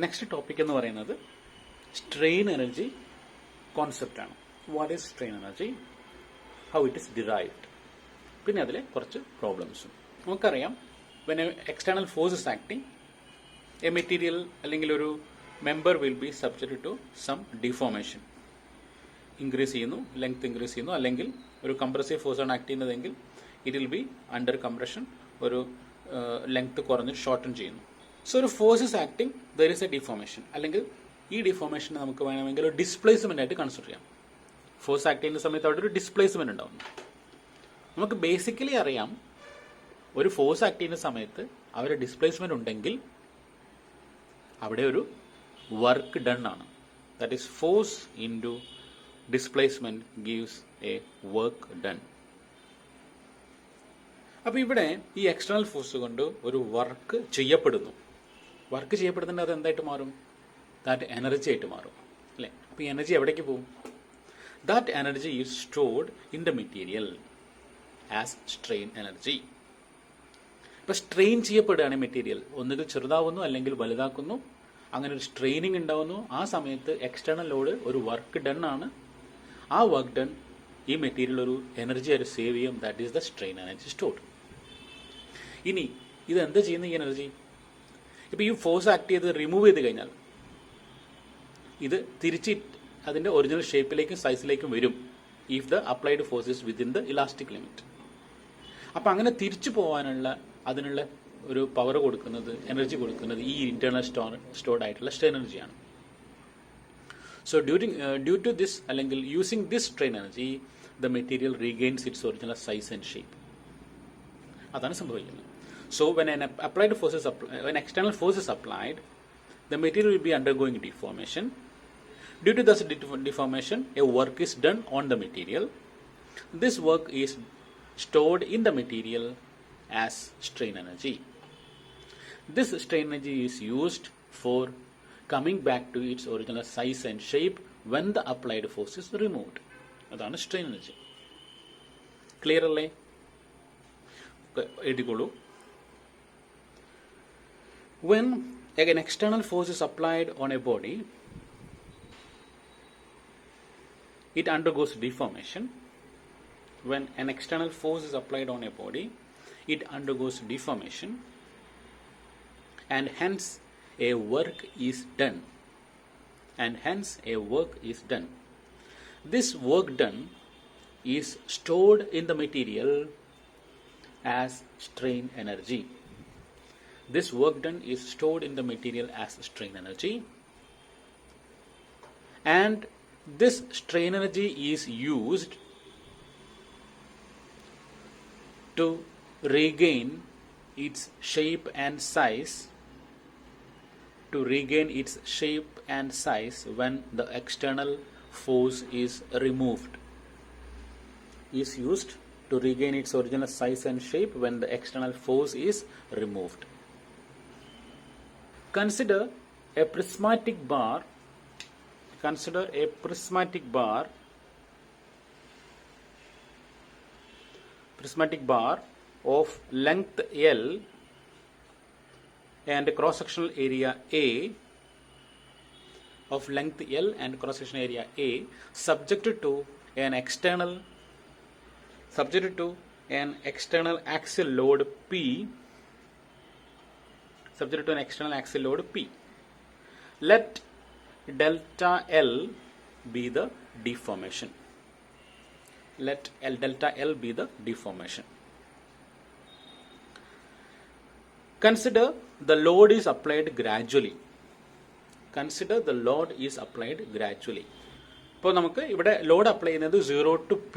Next topic എന്ന് പറയുന്നത് strain energy concept ആണ്. What is strain energy, how it is derived, പിന്നെ അതിലെ കുറച്ച് പ്രോബ്ലംസും. നമുക്കറിയാം, when external force is acting, a material അല്ലെങ്കിൽ ഒരു member will be subject to some deformation. Increase ചെയ്യുന്നു, ലെങ്ത് ഇൻക്രീസ് ചെയ്യുന്നു, അല്ലെങ്കിൽ ഒരു കംപ്രസീവ് ഫോഴ്സ് ആണ് ആക്ട് ചെയ്യുന്നതെങ്കിൽ it will be under compression, ഒരു ലെങ്ത് കുറഞ്ഞ് ഷോർട്ടൺ ചെയ്യുന്നു. സോ ഒരു force is acting, there is a deformation, അല്ലെങ്കിൽ ഈ ഡിഫോർമേഷൻ നമുക്ക് വേണമെങ്കിൽ ഒരു ഡിസ്പ്ലേസ്മെന്റ് ആയിട്ട് കൺസിഡർ ചെയ്യാം. ഫോഴ്സ് ആക്ട് ചെയ്യുന്ന സമയത്ത് അവിടെ ഒരു ഡിസ്പ്ലേസ്മെന്റ് ഉണ്ടാവുന്നു. നമുക്ക് ബേസിക്കലി അറിയാം, ഒരു ഫോഴ്സ് ആക്ട് ചെയ്യുന്ന സമയത്ത് അവരുടെ ഡിസ്പ്ലേസ്മെന്റ് ഉണ്ടെങ്കിൽ അവിടെ ഒരു വർക്ക് ഡൺ ആണ്. That is force into displacement gives A work done. അപ്പൊ ഇവിടെ ഈ എക്സ്റ്റേണൽ ഫോഴ്സ് കൊണ്ട് ഒരു വർക്ക് ചെയ്യപ്പെടുന്നു. വർക്ക് ചെയ്യപ്പെടുന്നുണ്ട്, അത് എന്തായിട്ട് മാറും? ദാറ്റ് എനർജി ആയിട്ട് മാറും, അല്ലെ? അപ്പൊ ഈ എനർജി എവിടേക്ക് പോകും? That energy is stored in the material as strain energy. ഇപ്പൊ സ്ട്രെയിൻ ചെയ്യപ്പെടുകയാണ് മെറ്റീരിയൽ, ഒന്നുകിൽ ചെറുതാവുന്നു അല്ലെങ്കിൽ വലുതാക്കുന്നു, അങ്ങനെ ഒരു സ്ട്രെയിനിങ് ഉണ്ടാവുന്നു. ആ സമയത്ത് എക്സ്റ്റേണൽ ലോഡ് ഒരു വർക്ക് ഡൺ ആണ്. ആ വർക്ക് ഡൺ ഈ മെറ്റീരിയൽ ഒരു എനർജി ആയിട്ട് സേവ് ചെയ്യും. That is the strain energy stored. ഇനി ഇത് എന്താ ചെയ്യുന്ന ഈ എനർജി? ഇപ്പൊ ഈ ഫോഴ്സ് ആക്ട് ചെയ്ത് റിമൂവ് ചെയ്ത് കഴിഞ്ഞാൽ ഇത് തിരിച്ച് അതിന്റെ ഒറിജിനൽ ഷേപ്പിലേക്കും സൈസിലേക്കും വരും, if the applied force is within the elastic limit. അപ്പൊ അങ്ങനെ തിരിച്ചു പോകാനുള്ള അതിനുള്ള ഒരു പവർ കൊടുക്കുന്നത്, എനർജി കൊടുക്കുന്നത് ഈ ഇന്റേണൽ സ്റ്റോർഡ് ആയിട്ടുള്ള സ്ട്രെയിൻ എനർജിയാണ്. സോ ഡ്യൂ ടു ദിസ്, അല്ലെങ്കിൽ using this strain energy, the material regains its original size and shape. അതാണ് സംഭവിക്കുന്നത്. So when when external force is applied, the material will be undergoing deformation. Due to this deformation, a work is done on the material. This work is stored in the material as strain energy. This strain energy is used for coming back to its original size and shape when the applied force is removed. Adana strain energy. Clear alle? എഴുതിക്കോളൂ. When an external force is applied on a body, it undergoes deformation. When an external force is applied on a body, it undergoes deformation, and hence a work is done. This work done is stored in the material as strain energy. This work done is stored in the material as strain energy, and this strain energy is used to regain its shape and size, when the external force is removed. Is used to regain its original size and shape when the external force is removed. Consider a prismatic bar. Prismatic bar of length L and cross-sectional area A. Subjected to an external axial load P. Let delta L be the deformation. Consider the load is applied gradually. ഇപ്പോൾ നമുക്ക് ഇവിടെ load apply ചെയ്യുന്നത് 0 to P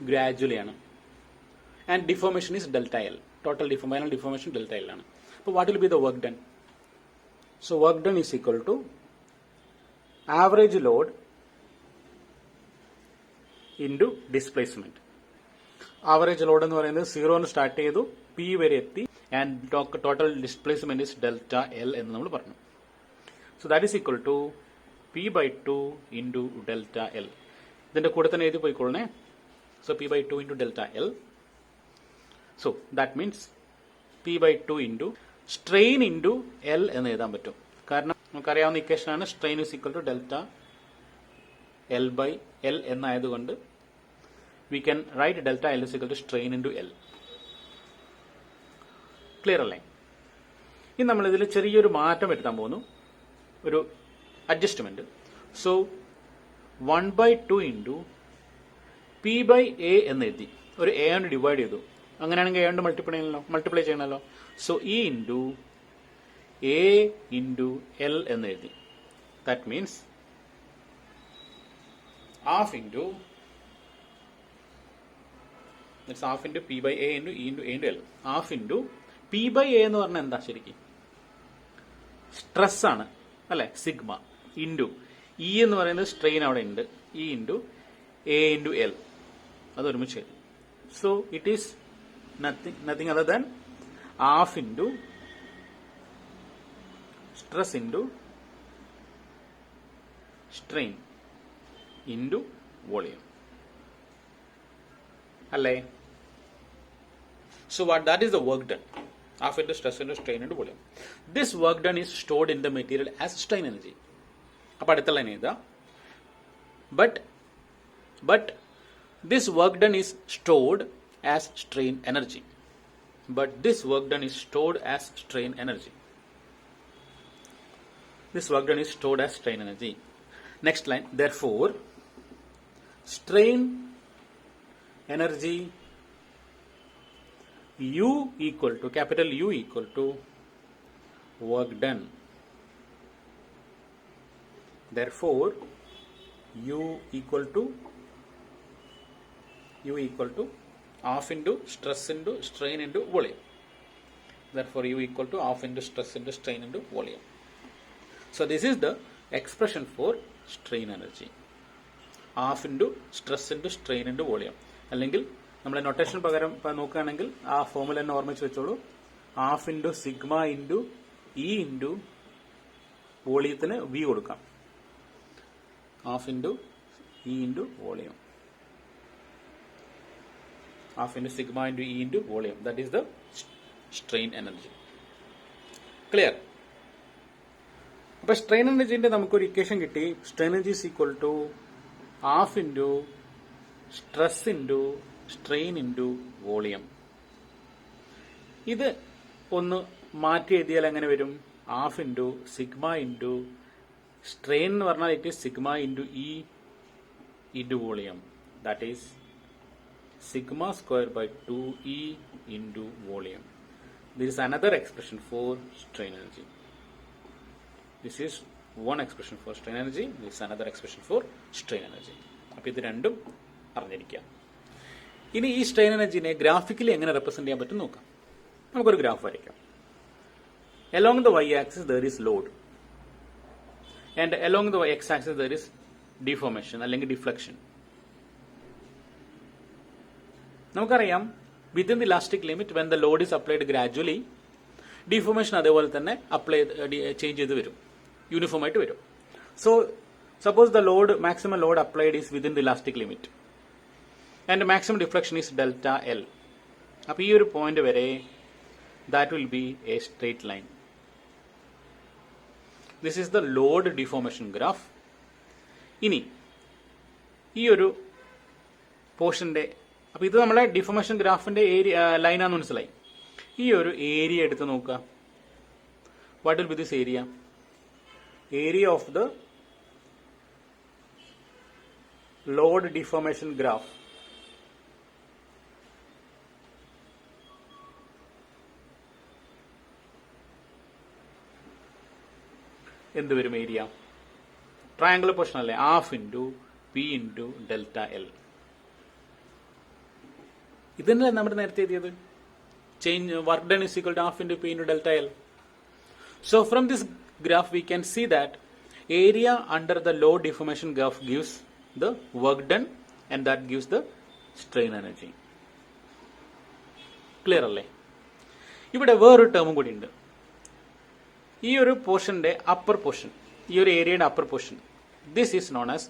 gradually ആണ്. And deformation is delta L. Total deformation delta L ആണ്. അപ്പോൾ what will be the work done? So work done is equal to average load into displacement. Average load എന്ന് പറയുന്നത് 0 start ചെയ്തു, P വരെ എത്തി, and total displacement is delta L എന്ന് നമ്മൾ പറഞ്ഞു. So that is equal to P/2 into delta L. ഇതിന്റെ കൂടെ തന്നെ എഴുതി പോയിക്കൊള്ളണേ. So P/2 into delta L. So that means P/2 into strain into L എന്ന് എഴുതാൻ പറ്റും. കാരണം നമുക്കറിയാവുന്ന ഇക്വേഷനാണ് strain is equal to delta L by L എന്നായതുകൊണ്ട് we can write delta L is equal to strain into L. Clear അല്ലേ? ഇനി നമ്മളിതിൽ ചെറിയൊരു മാറ്റം വരുത്താൻ പോകുന്നു, ഒരു adjustment. So 1/2 into P by A എന്ന് എഴുതി, ഒരു എ കൊണ്ട് ഡിവൈഡ് ചെയ്തു. അങ്ങനെയാണെങ്കിൽ എ കൊണ്ട് മൾട്ടിപ്ലൈ ചെയ്യണമല്ലോ. So E into A into L എന്ന് എഴുതി. That means half into P by A into E into A into L. Half into P by A എന്ന് പറഞ്ഞാൽ എന്താ ശരിക്കും? സ്ട്രെസ് ആണ് അല്ലെ, സിഗ്മ ഇൻറ്റു ഇ എന്ന് പറയുന്നത് സ്ട്രെയിൻ അവിടെ ഉണ്ട്, E into A into L. അത് ഒരുമിച്ച് എഴുതി. So it is nothing other than half into stress into strain into volume അല്ലേ? So what that is the work done. Half into stress into strain into volume. This work done is stored in the material as strain energy. അപ്പോൾ അടുത്ത line എഴുതാം. But this work done is stored as strain energy. But this work done is stored as strain energy. This work done is stored as strain energy. Next line. Therefore, strain energy U equal to capital U equal to work done. Therefore, U equal to half into stress into strain into volume. Therefore, U equal to half into stress into strain into volume. So this is the expression for strain energy. Half into stress into strain into volume. അല്ലെങ്കിൽ നമ്മളെ notation പകരം നോക്കുകയാണെങ്കിൽ ആ formula തന്നെ ഓർമ്മിച്ച് വെച്ചോളൂ. Half into sigma into E into വോളിയത്തിന് V കൊടുക്കാം. Half into E into volume, half into sigma into E into volume. That is the strain energy. Clear? അപ്പൊ സ്ട്രെയിൻ എനർജിന്റെ നമുക്കൊരു ഇക്വേഷൻ കിട്ടി. Strain energy is equal to half into stress into strain into volume. ഇത് ഒന്ന് മാറ്റി എഴുതിയാൽ എങ്ങനെ വരും? Half into sigma into strain എന്ന് പറഞ്ഞാൽ it is sigma into E into volume. That is sigma square by 2e into volume. This is another expression for strain energy. This is one expression for strain energy. This is another expression for strain energy. അപ്പോൾ ഇത് രണ്ടും അറിഞ്ഞിരിക്കുക. ഇനി ഈ strain എനർജിനെ graphically എങ്ങനെ represent ചെയ്യാൻ പറ്റും നോക്കാം. നമുക്കൊരു ഗ്രാഫ് വരയ്ക്കാം. Along the Y axis there is load and along the X axis there is deformation അല്ലെങ്കിൽ ഡിഫ്ലക്ഷൻ. നമുക്കറിയാം within the elastic limit when the load is applied gradually deformation അതേപോലെ തന്നെ ചേഞ്ച് ചെയ്ത് വരും, യൂണിഫോം ആയിട്ട് വരും. So suppose the load maximum load applied is within the elastic limit and maximum deflection is delta L. അപ്പോൾ ഈ ഒരു point വരെ that will be A straight line. This is the load deformation graph. ഇനി ഈ ഒരു പോർഷന്റെ, അപ്പൊ ഇത് നമ്മളെ ഡിഫോർമേഷൻ ഗ്രാഫിന്റെ ഏരിയ ലൈനാന്ന് മനസ്സിലായി. ഈ ഒരു ഏരിയ എടുത്ത് നോക്കുക. What will B this area? Area of the load deformation graph. എന്ത് വരും ഏരിയ? ട്രയാംഗുലർ പോർഷൻ അല്ലേ? Half into P into delta L. ഇതന്നെ നമ്മൾ നേരത്തെ എഴുതിയത്. Change work done is equal to half into P into delta L. So from this graph we can see that area under the load deformation graph gives the work done and that gives the strain energy. Clear അല്ലേ? ഇവിടെ വേറൊരു ടേമും കൂടി ഉണ്ട്. ഈ ഒരു പോർഷന്റെ upper portion, ഈ ഒരു ഏരിയയുടെ upper portion, this is known as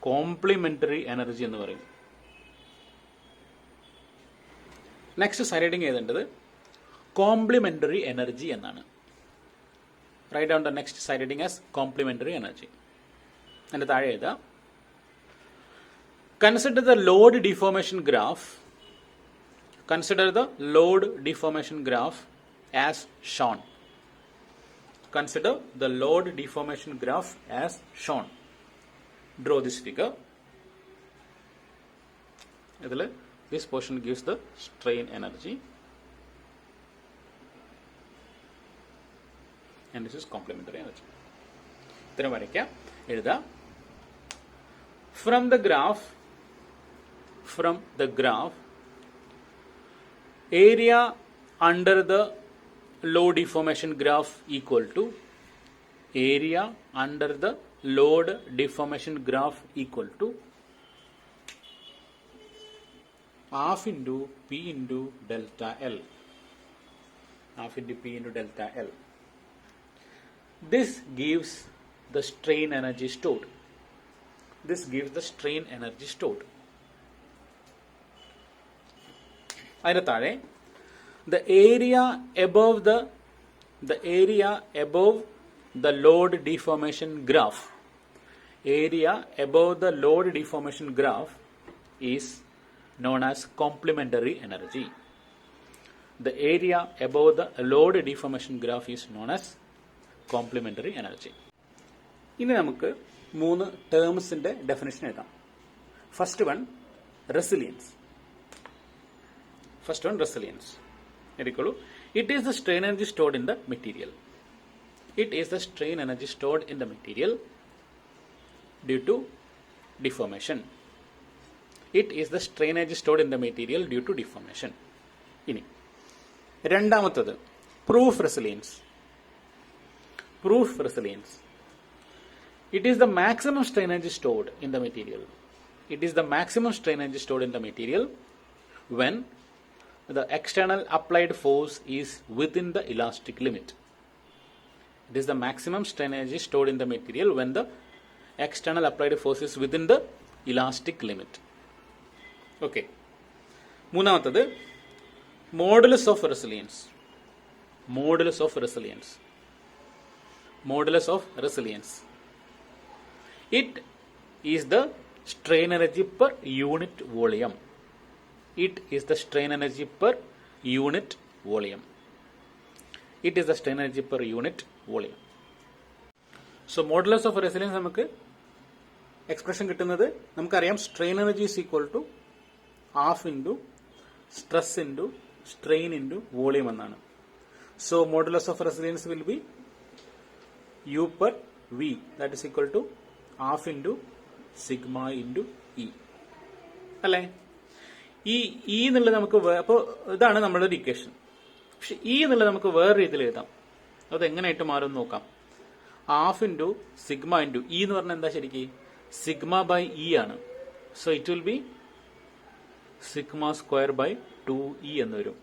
complementary energy എന്ന് പറയും. നെക്സ്റ്റ് സൈഡ് ഹെഡിങ് എഴുതേണ്ടത് കോംപ്ലിമെന്ററി എനർജി എന്നാണ്. Write down the next side heading as complementary energy. And the താഴെ എഴുതാം. Consider the load deformation graph. Consider the load deformation graph as shown. Consider the load deformation graph as shown. Draw this figure. This portion gives the strain energy. And this is complementary energy. ഇത്രയും വരയ്ക്കാം. എഴുതാം. From the graph, area under the load deformation graph equal to area under the load deformation graph equal to half into P into delta L. Half into P into delta L. This gives the strain energy stored. This gives the strain energy stored. അതിന് താഴെ the area above the load deformation graph, area above the load deformation graph is known as complementary energy. The area above the load deformation graph is known as complementary energy. ഇനി നമുക്ക് 3 ടേംസിന്റെ definition എഴുതാം. First one resilience. എടുക്കുള്ളൂ. It is the strain energy stored in the material. It is the strain energy stored in the material due to deformation. It is the strain energy stored in the material due to deformation. ഇനി രണ്ടാമത്തത് proof resilience. It is the maximum strain energy stored in the material. It is the maximum strain energy stored in the material when the external applied force is within the elastic limit. It is the maximum strain energy stored in the material when the external applied force is within the elastic limit. Okay. മൂന്നാമത്തത് modulus of resilience. It is the strain energy per unit volume. It is the strain energy per unit volume. So modulus of resilience നമുക്ക് expression കിട്ടുന്നത് നമുക്കറിയാം. Strain energy is equal to half into stress into strain into volume എന്നാണ്. So modulus of resilience will be U per V, that is equal to half into sigma into E. അല്ലേ? ഈ E എന്നുള്ളത് നമുക്ക് അപ്പോൾ ഇതാണ് നമ്മുടെ ഒരു equation. പക്ഷെ ഇ എന്നുള്ളത് നമുക്ക് വേറെ രീതിയിൽ എഴുതാം. അത് എങ്ങനെയായിട്ട് മാറും നോക്കാം. Half into sigma into E എന്ന് പറഞ്ഞാൽ എന്താ ശരിക്കും സിഗ്മ ബൈ ഇ ആണ്. So it will be sigma square by 2E എന്ന് വരും.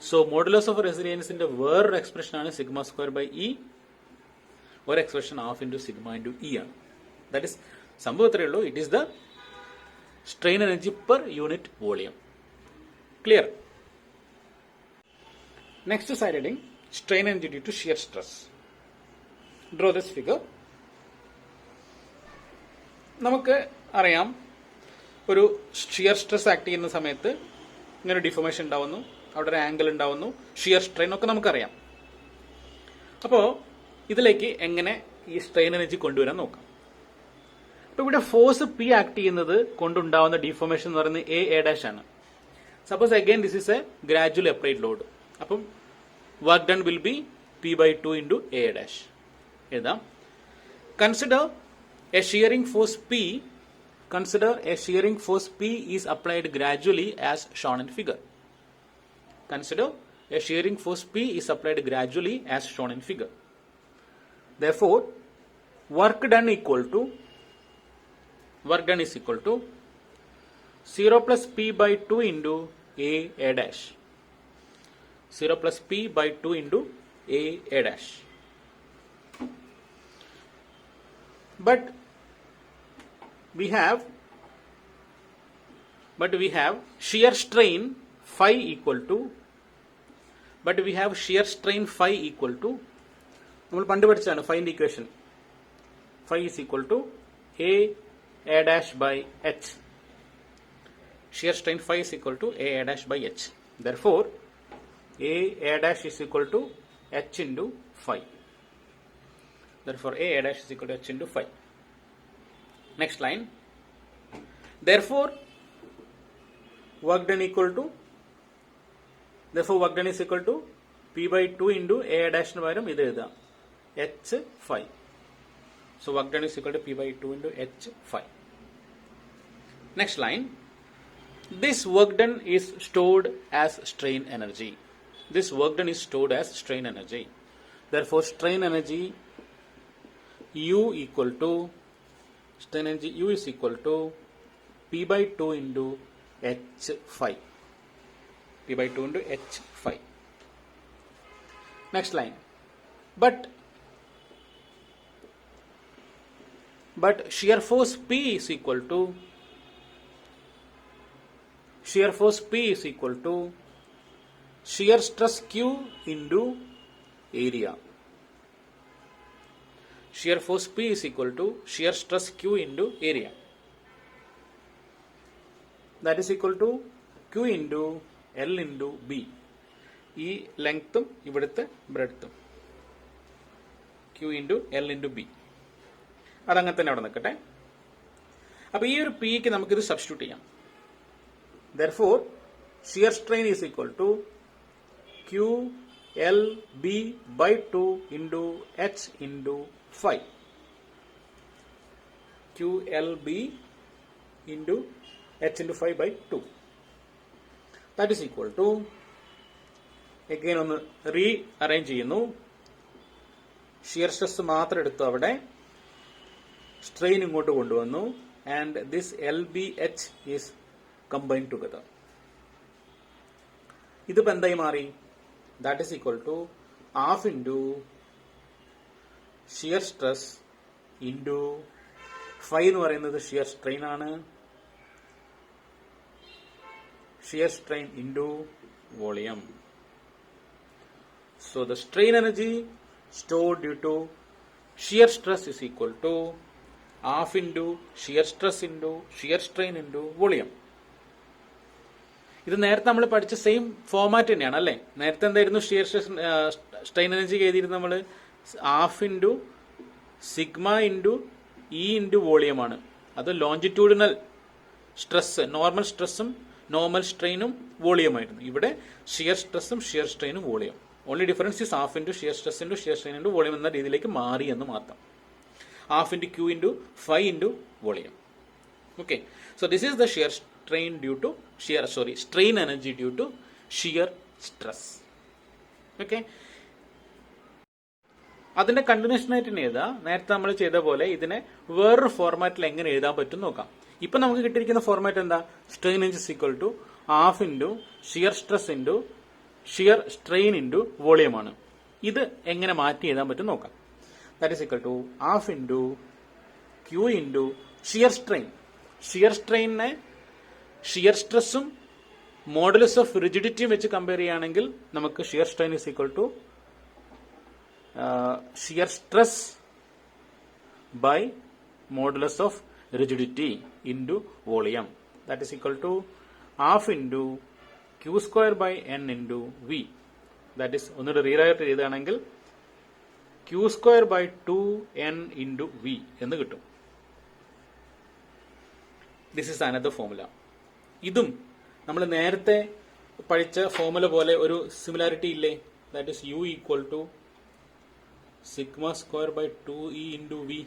സോ മോഡുലസ് ഓഫ് റെസിലിയൻസിന്റെ വേറൊരു എക്സ്പ്രഷൻ ആണ് സിഗ്മ സ്ക്വയർ ബൈ ഇ. ഒരു expression half into sigma into E ആണ്. ദാറ്റ് ഇസ് സംഭവം ഇത്രയേ ഉള്ളൂ. It is the strain energy per unit volume. Clear? Next side heading strain energy due to shear stress. Draw this figure. നമുക്ക് അറിയാം ഒരു shear stress act ചെയ്യുന്ന സമയത്ത് ഇങ്ങനെ ഡിഫോർമേഷൻ ഉണ്ടാവുന്നു, അവിടെ ഒരു ആംഗിൾ ഉണ്ടാവുന്നു, ഷിയർ സ്ട്രെയിൻ ഒക്കെ നമുക്കറിയാം. അപ്പോൾ ഇതിലേക്ക് എങ്ങനെ ഈ സ്ട്രെയിൻ എനർജി കൊണ്ടുവരാൻ നോക്കാം. അപ്പൊ ഇവിടെ ഫോഴ്സ് പി ആക്ട് ചെയ്യുന്നത് കൊണ്ടുണ്ടാവുന്ന ഡിഫോർമേഷൻ എന്ന് പറയുന്നത് എ ഡാഷ് ആണ്. Suppose again this is a gradual applied load. അപ്പം work done will be P by 2 into A dash. എഴുതാം. Consider a shearing force P. Consider a shearing force P is applied gradually as shown in figure. Consider a shearing force P is applied gradually as shown in figure. Therefore, work done is equal to 0 plus P by 2 into A dash. 0 plus P by 2 into A dash. But we have shear strain phi equal to നമ്മൾ പണ്ട് പഠിച്ചതാണ് find equation. Phi is equal to A dash by H. Shear strain phi is equal to A dash by H. Therefore, A dash is equal to H into phi. Therefore, A dash is equal to H into phi. Next line. Therefore, work done is equal to P by 2 into A dash ന് പകരം ഇത് എഴുതാം H phi. So work done is equal to P by 2 into H phi. Next line. This work done is stored as strain energy. This work done is stored as strain energy. Therefore, strain energy U is equal to P by 2 into H phi. P by 2 into H phi. Next line. But shear force P is equal to shear stress Q into area. Shear force P is equal to shear stress Q into area. That is equal to Q into L into B. ഈ ലെങ്ത്തും ഇവിടുത്തെ ബ്രെഡ്ത്തും Q into L into B. അതങ്ങനെ തന്നെ അവിടെ നിൽക്കട്ടെ. അപ്പൊ ഈ ഒരു പിക്ക് നമുക്കിത് സബ്സ്റ്റിറ്റ്യൂട്ട് ചെയ്യാം. Therefore, shear strain is equal to QLB by 2 into H into phi. QLB into H into phi by 2. That is equal to, again ഒന്ന് റീഅറേഞ്ച് ചെയ്യുന്നു. ഷിയർ സ്ട്രെസ് മാത്രം എടുത്തു, അവിടെ സ്ട്രെയിൻ ഇങ്ങോട്ട് കൊണ്ടുവന്നു. And this LBH is combined together. ഇതിപ്പോ എന്തായി മാറി? That is equal to half into shear stress into phi എന്ന് പറയുന്നത് ഷിയർ സ്ട്രെയിൻ ആണ്. Shear strain into volume. So the strain energy stored due to shear stress is equal to half into shear stress into shear strain into volume. ഇത് നേരത്തെ നമ്മൾ പഠിച്ച same format തന്നെയാണ് അല്ലേ? നേരത്തെ എന്തായിരുന്നു ഷിയർ സ്ട്രെസ് സ്ട്രെയിൻ എനർജി എഴുതിയിരുന്നത്? നമ്മൾ half into sigma into E into വോളിയമാണ്. അത് ലോഞ്ചിറ്റ്യൂഡിനൽ സ്ട്രെസ്, നോർമൽ സ്ട്രെസ്സും നോർമൽ സ്ട്രെയിനും വോളിയമായിരുന്നു. ഇവിടെ ഷിയർ സ്ട്രെസ്സും ഷിയർ സ്ട്രെയിനും volume. Only difference is half into shear stress into shear strain into volume എന്ന രീതിയിലേക്ക് മാറി എന്ന് മാത്രം. Half into Q into phi into volume. Okay, so this is the shear strain due to strain energy due to shear stress. Okay, അതിന്റെ continuation ആയിട്ട് എഴുതാം. നേരത്തെ നമ്മൾ ചെയ്ത പോലെ ഇതിനെ വേറൊരു ഫോർമാറ്റിൽ എങ്ങനെ എഴുതാൻ പറ്റും നോക്കാം. ഇപ്പൊ നമുക്ക് കിട്ടിയിരിക്കുന്ന ഫോർമാറ്റ് എന്താ? Strain energy is equal to half into shear stress into shear strain into volume ആണ്. ഇത് എങ്ങനെ മാറ്റി എഴുതാൻ പറ്റും നോക്കാം. That is equal to half into Q into shear strain. Shear സ്ട്രെയിനെ ഷിയർ സ്ട്രെസ്സും മോഡുലസ് ഓഫ് റിജിഡിറ്റിയും വെച്ച് കമ്പയർ ചെയ്യുകയാണെങ്കിൽ നമുക്ക് shear strain is equal to shear stress by modulus of rigidity into volume. That is equal to half into Q square by N into V. That is ഒന്നുകൂടെ rewrite ചെയ്താണെങ്കിൽ Q square by 2n into V എന്ന് കിട്ടും. This is another formula. ഇതും നമ്മൾ നേരത്തെ പഠിച്ച formula പോലെ ഒരു സിമിലാരിറ്റി ഇല്ലേ? That is U equal to sigma square by 2e into V.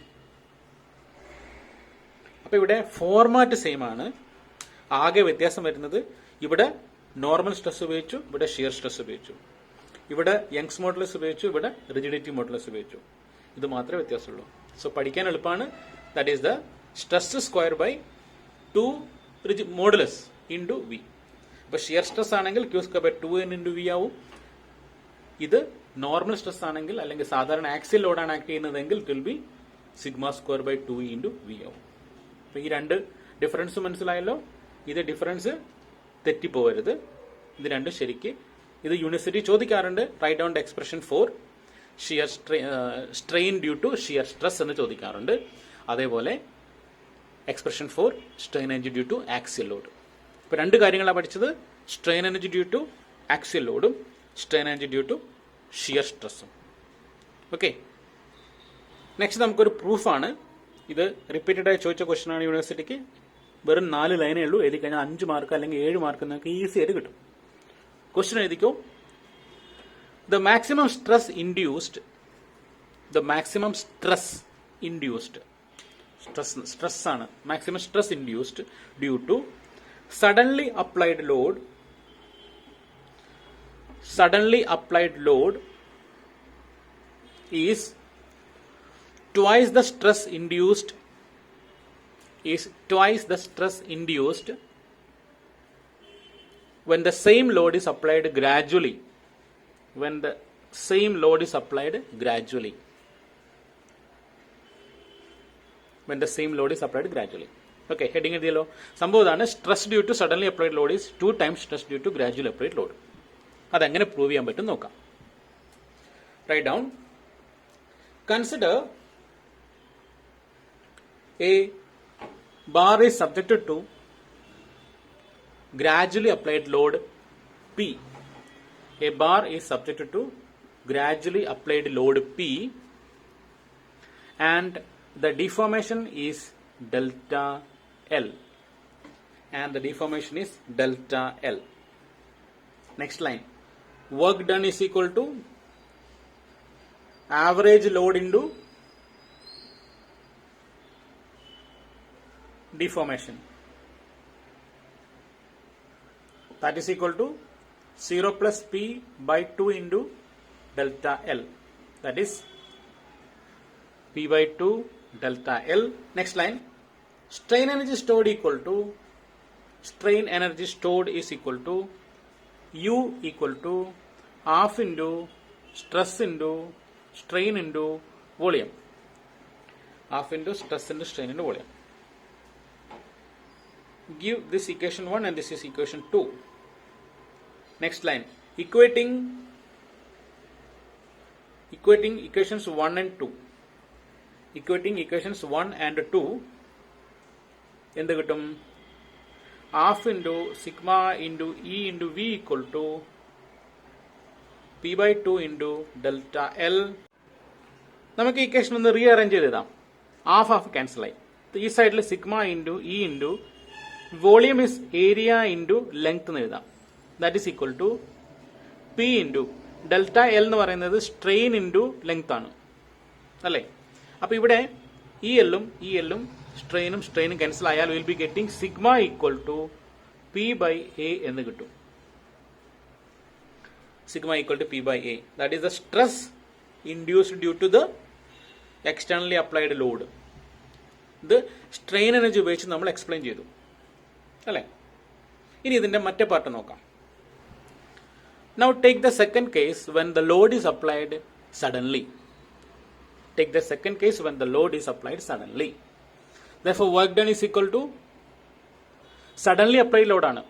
അപ്പൊ ഇവിടെ ഫോർമാറ്റ് സെയിം ആണ്. ആകെ വ്യത്യാസം വരുന്നത് ഇവിടെ നോർമൽ സ്ട്രെസ് ഉപയോഗിച്ചു, ഇവിടെ ഷിയർ സ്ട്രെസ് ഉപയോഗിച്ചു. ഇവിടെ യങ്സ് മോഡുലസ് ഉപയോഗിച്ചു, ഇവിടെ റിജിഡിറ്റി മോഡുലസ് ഉപയോഗിച്ചു. ഇത് മാത്രമേ വ്യത്യാസമുള്ളൂ. സോ പഠിക്കാൻ എളുപ്പമാണ്. That is the stress square by 2 modulus into V. അപ്പൊ ഷിയർ സ്ട്രെസ് ആണെങ്കിൽ Q square by 2n into V ആവും. ഇത് നോർമൽ സ്ട്രെസ് ആണെങ്കിൽ, അല്ലെങ്കിൽ സാധാരണ ആക്സിയൽ ലോഡാണ് ആക്ട് ചെയ്യുന്നതെങ്കിൽ it will be sigma square by 2e into V ആവും. അപ്പൊ ഈ രണ്ട് ഡിഫറൻസ് മനസ്സിലായല്ലോ. ഇത് ഡിഫറൻസ് തെറ്റിപ്പോവരുത്. ഇത് രണ്ടും ശരിക്ക് ഇത് യൂണിവേഴ്സിറ്റി ചോദിക്കാറുണ്ട്. Write down the expression for strain due to shear stress എന്ന് ചോദിക്കാറുണ്ട്. അതേപോലെ expression for strain energy due to axial load. ഇപ്പോൾ രണ്ട് കാര്യങ്ങളാണ് പഠിച്ചത്, strain energy due to axial ലോഡും strain energy due to shear സ്ട്രെസ്സും. ഓക്കെ, നെക്സ്റ്റ് നമുക്കൊരു പ്രൂഫാണ്. ഇത് റിപ്പീറ്റഡ് ആയി ചോദിച്ച ക്വസ്റ്റൻ ആണ് യൂണിവേഴ്സിറ്റിക്ക്. വെറും 4 ലൈനേ ഉള്ളൂ. എഴുതി കഴിഞ്ഞാൽ 5 മാർക്ക് അല്ലെങ്കിൽ 7 മാർക്ക് നിങ്ങൾക്ക് ഈസി ആയിട്ട് കിട്ടും. ക്വസ്റ്റൻ എഴുതിക്കോ. The maximum stress induced stress ആണ്, maximum stress induced due to suddenly applied load is twice the stress induced when the same load is applied gradually. Okay, heading എഴുതിയല്ലോ. സംഭവം ഇതാണ്, stress due to suddenly applied load is 2 times stress due to gradually applied load. അതെങ്ങനെ prove ചെയ്യാൻ പറ്റും നോക്കാം. Right down. Consider a bar is subjected to gradually applied load P. A bar is subjected to gradually applied load P and the deformation is delta L. Next line. Work done is equal to average load into deformation. That is equal to 0 plus P by 2 into delta L. That is P by 2 delta L. Next line. Strain energy stored is equal to U equal to half into stress into strain into volume. Give this equation 1 and this is equation 2. Next line. Equating equations 1 and 2. എന്ത് കിട്ടും? half into sigma into E into V equal to P by 2 into delta L. നമുക്ക് equation ഒന്ന് rearrange ചെയ്തെഴുതാം. Half cancel ആയി. ഈ സൈഡിൽ sigma into E into volume is area into length എന്ന് എഴുതാം. That is equal to P into delta L എന്ന് പറയുന്നത് സ്ട്രെയിൻ ഇൻറ്റു ലെങ്ത് ആണ് അല്ലേ. അപ്പൊ ഇവിടെ ഇ എല്ലും സ്ട്രെയിനും ക്യാൻസൽ ആയാൽ will be getting sigma equal to P by A എന്ന് കിട്ടും. Sigma equal to P by A. That is the stress induced due to the externally applied load. ഇത് സ്ട്രെയിൻ എനർജി ഉപയോഗിച്ച് നമ്മൾ എക്സ്പ്ലെയിൻ ചെയ്തു അല്ലേ. ഇനി ഇതിന്റെ മറ്റേ പാർട്ട് നോക്കാം. Now take the second case when the load is applied suddenly. Therefore work done is equal to suddenly applied load ആണ്.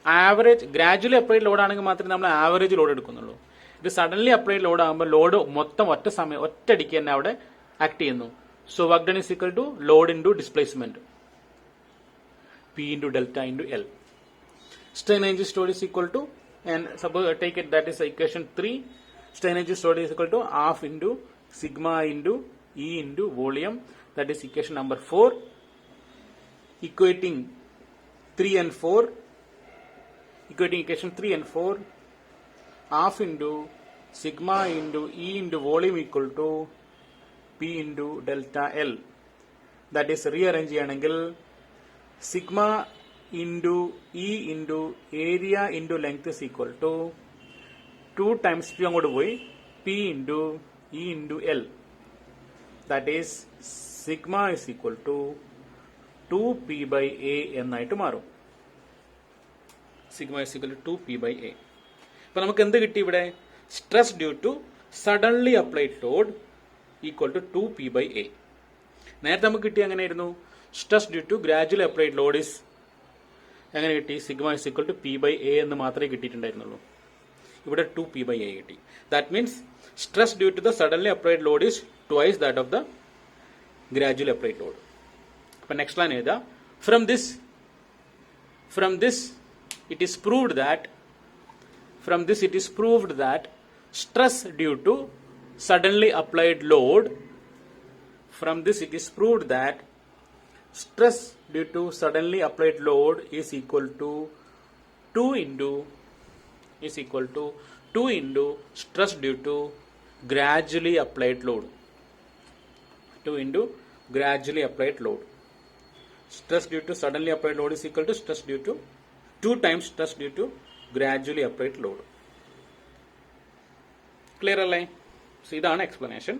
ആവറേജ് ഗ്രാജുവലി അപ്ലൈഡ് ലോഡ് ആണെങ്കിൽ മാത്രമേ നമ്മൾ ആവറേജ് ലോഡ് എടുക്കുന്നുള്ളൂ. ഇത് സഡൻലി അപ്ലൈഡ് ലോഡ് ആകുമ്പോൾ ലോഡ് മൊത്തം ഒറ്റയടിക്ക് തന്നെ അവിടെ ആക്ട് ചെയ്യുന്നു. So work done is equal to load into displacement P into delta into L. Strain energy stored is equal to and suppose take it that is equation 3. Strain energy stored is equal to half into sigma into E into volume. That is equation number 4. Equating equation 3 and 4, half into sigma into E into volume equal to P into delta L. That is rearrange angle sigma into E into area into length is equal to 2 times P അങ്ങോട്ട് പോയി P into E into L. That is sigma is equal to 2P by A എന്നായിട്ട് മാറും. Sigma is equal to 2P by A. അപ്പൊ നമുക്ക് എന്ത് കിട്ടി ഇവിടെ? Stress due to suddenly applied load equal to 2P by A. നേരത്തെ നമുക്ക് കിട്ടി എങ്ങനെയായിരുന്നു? Stress due to gradually applied load is എങ്ങനെ കിട്ടി? Sigma is equal to P by A എന്ന് മാത്രമേ കിട്ടിയിട്ടുണ്ടായിരുന്നുള്ളൂ. ഇവിടെ 2p/a കിട്ടി. That means stress due to the suddenly applied load is twice that of the gradually applied load. അപ്പൊ next line എഴുതാം. From this it is proved that stress due to suddenly applied load is equal to 2 into stress due to gradually applied load. 2 into gradually applied load. Stress due to suddenly applied load is equal to stress due to 2 times stress due to gradually applied load. Clear അല്ലേ? So ഇതാണ് explanation.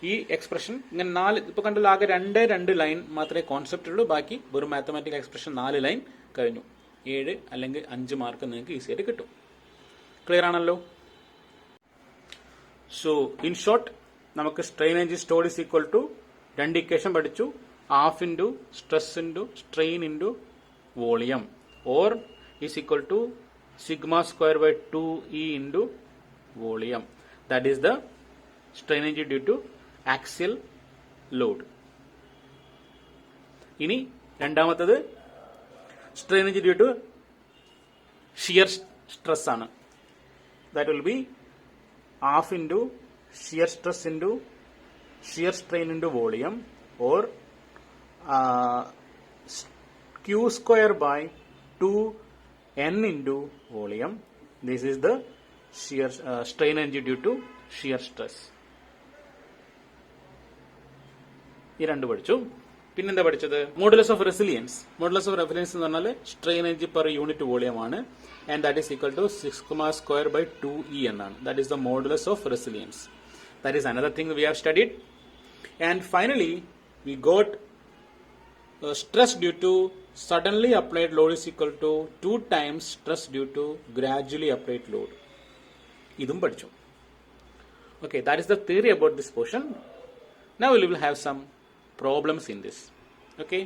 ഈ expression ഇങ്ങനെ 4 ഇപ്പൊ കണ്ടല്ലോ, ആകെ 2 line മാത്രമേ concept ഉള്ളൂ. ബാക്കി വെറും മാത്തമാറ്റിക്കൽ എക്സ്പ്രഷൻ 4 ലൈൻ കഴിഞ്ഞു. 7 അല്ലെങ്കിൽ 5 മാർക്ക് നിങ്ങൾക്ക് ഈസി ആയിട്ട് കിട്ടും. ക്ലിയർ ആണല്ലോ? സോ ഇൻ ഷോർട്ട് നമുക്ക് strain energy stored is equal to 2 equation പഠിച്ചു. Half into stress into strain into volume or is equal to sigma square by 2e into volume. That is the strain energy due to axial load. ഇനി രണ്ടാമത്തത് strain energy due to shear stress ആണ്. That will be half into shear stress into shear strain into volume or q square by 2n into volume. This is the shear strain energy due to shear stress. ഈ രണ്ട് പഠിച്ചു. പിന്നെന്താ പഠിച്ചത്? Modulus of resilience. Modulus of resilience എന്ന് പറഞ്ഞാൽ strain energy per unit volume ആണ്. And that is equal to sigma square by 2e എന്നാണ്. That is the modulus of resilience. That is another thing we have studied. And finally we got stress due to suddenly applied load is equal to 2 times stress due to gradually applied load. ഇതും പഠിച്ചു. Okay, that is the theory about this portion. Now we will have some problems in this. Okay.